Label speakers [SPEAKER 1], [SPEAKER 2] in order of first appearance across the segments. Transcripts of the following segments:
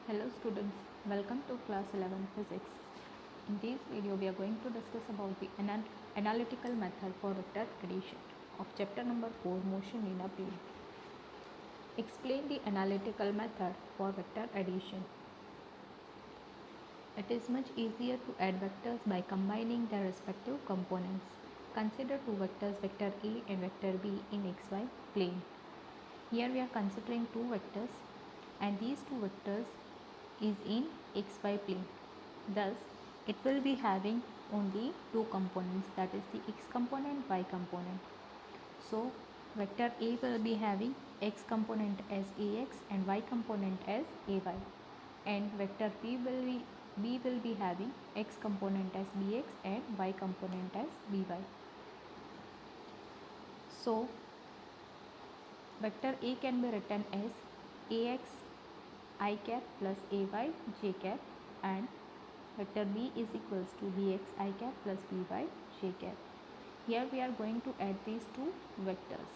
[SPEAKER 1] Hello students, welcome to class 11 physics. In this video we are going to discuss about the analytical method for vector addition of chapter number 4 motion in a plane. Explain the analytical method for vector addition. It is much easier to add vectors by combining their respective components. Consider two vectors vector A and vector B in xy plane. Here we are considering two vectors and these two vectors is in xy plane. Thus, it will be having only two components, that is the x component, y component. So, vector A will be having x component as ax and y component as ay, and vector B will be having x component as bx and y component as by. So, vector A can be written as ax I cap plus ay j cap, and vector B is equals to bx I cap plus by j cap. Here we are going to add these two vectors.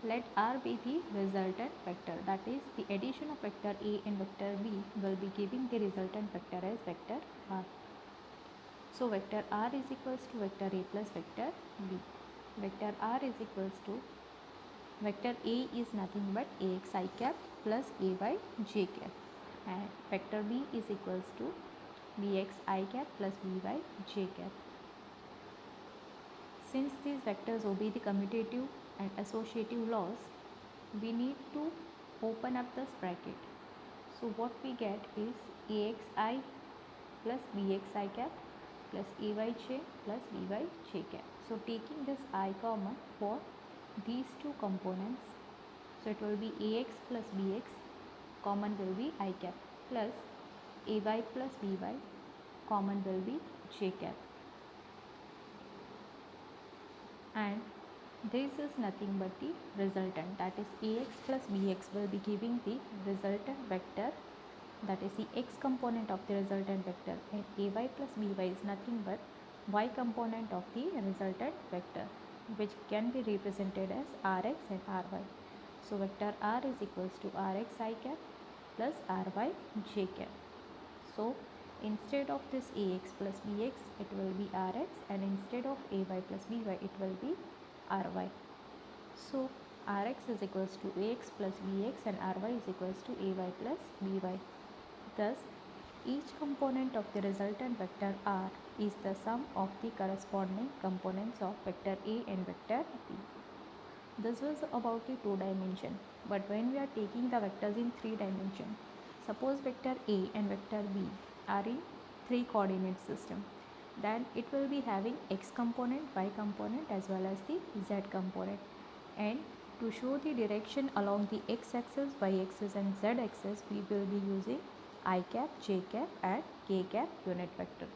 [SPEAKER 1] Let R be the resultant vector, that is the addition of vector A and vector B will be giving the resultant vector as vector R. So vector R is equals to vector A plus vector B. Vector R is equals to vector A is nothing but ax I cap plus ay j cap, and vector B is equals to bx I cap plus by j cap. Since these vectors obey the commutative and associative laws, we need to open up this bracket. So what we get is axi plus bxi cap plus ayj plus by j cap. So taking this I common for these two components, so it will be ax plus bx, common will be I cap, plus ay plus by, common will be j cap. And this is nothing but the resultant, that is ax plus bx will be giving the resultant vector, that is the x component of the resultant vector, and ay plus by is nothing but y component of the resultant vector, which can be represented as rx and ry. So vector r is equals to rx I cap plus ry j cap. So instead of this ax plus bx, it will be rx, and instead of ay plus by, it will be ry. So rx is equals to ax plus bx and ry is equals to ay plus by. Thus, each component of the resultant vector r is the sum of the corresponding components of vector A and vector B. This was about the 2-dimension, but when we are taking the vectors in 3-dimension, suppose vector A and vector B are in 3-coordinate system, then it will be having x component, y component as well as the z component, and to show the direction along the x-axis, y-axis and z-axis, we will be using I cap, j cap and k cap unit vector.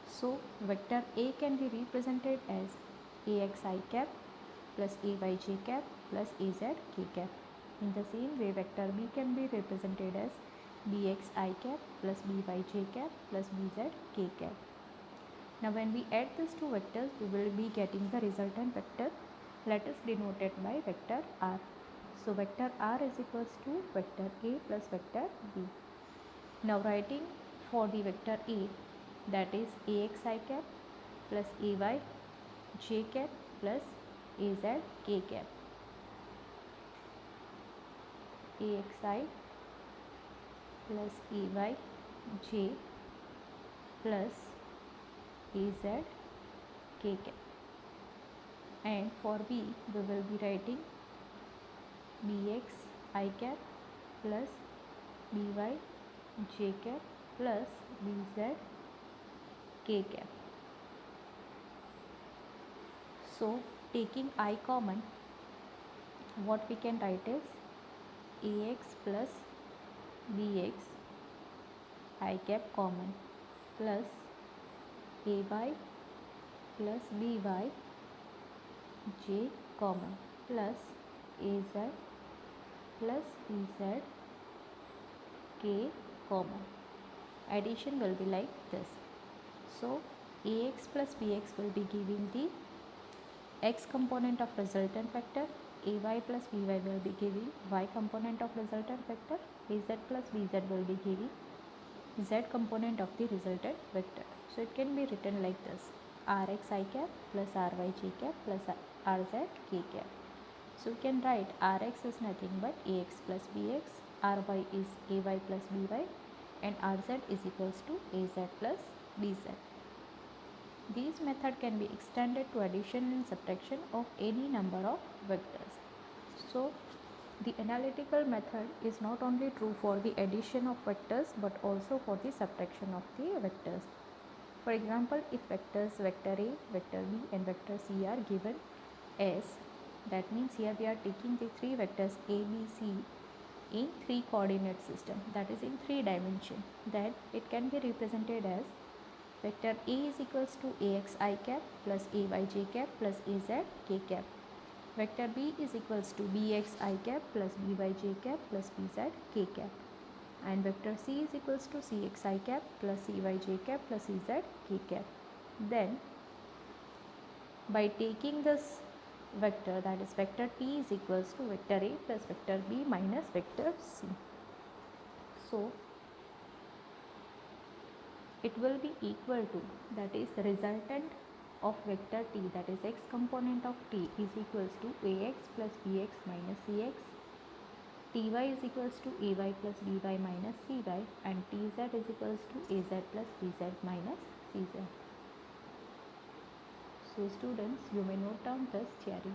[SPEAKER 1] So vector A can be represented as ax I cap plus ay j cap plus az k cap. In the same way, vector B can be represented as bx I cap plus by j cap plus bz k cap. Now when we add these two vectors, we will be getting the resultant vector. Let us denote it by vector r. So vector r is equals to vector A plus vector B. Now writing for the vector A, that is ax I cap plus ay j cap plus az k cap. Axi plus ay j plus az k cap, and for B we will be writing bx I cap plus by j cap plus bz k cap. So taking I common, what we can write is ax plus bx I cap common plus ay plus by j common plus az plus bz k common. Addition will be like this. So ax plus bx will be giving the x component of resultant vector, ay plus by will be giving y component of resultant vector, az plus bz will be giving z component of the resultant vector. So it can be written like this: rx I cap plus ry j cap plus rz k cap. So we can write Rx is nothing but Ax plus Bx, Ry is Ay plus By, and Rz is equals to Az plus Bz. These method can be extended to addition and subtraction of any number of vectors. So the analytical method is not only true for the addition of vectors but also for the subtraction of the vectors. For example, if vectors vector A, vector B and vector C are given as, that means here we are taking the three vectors A, B, C in three coordinate system, that is in three dimension, then it can be represented as vector A is equals to Ax I cap plus Ay j cap plus Az k cap. Vector B is equals to Bx I cap plus By j cap plus Bz k cap. And vector C is equals to Cx I cap plus Cy j cap plus Ez k cap. Then by taking this vector, that is vector T is equals to vector A plus vector B minus vector C. So it will be equal to, that is the resultant of vector T, that is x component of T is equals to Ax plus Bx minus Cx, Ty is equals to Ay plus By minus Cy, and Tz is equals to Az plus Bz minus Cz. So students, you may note down this theory.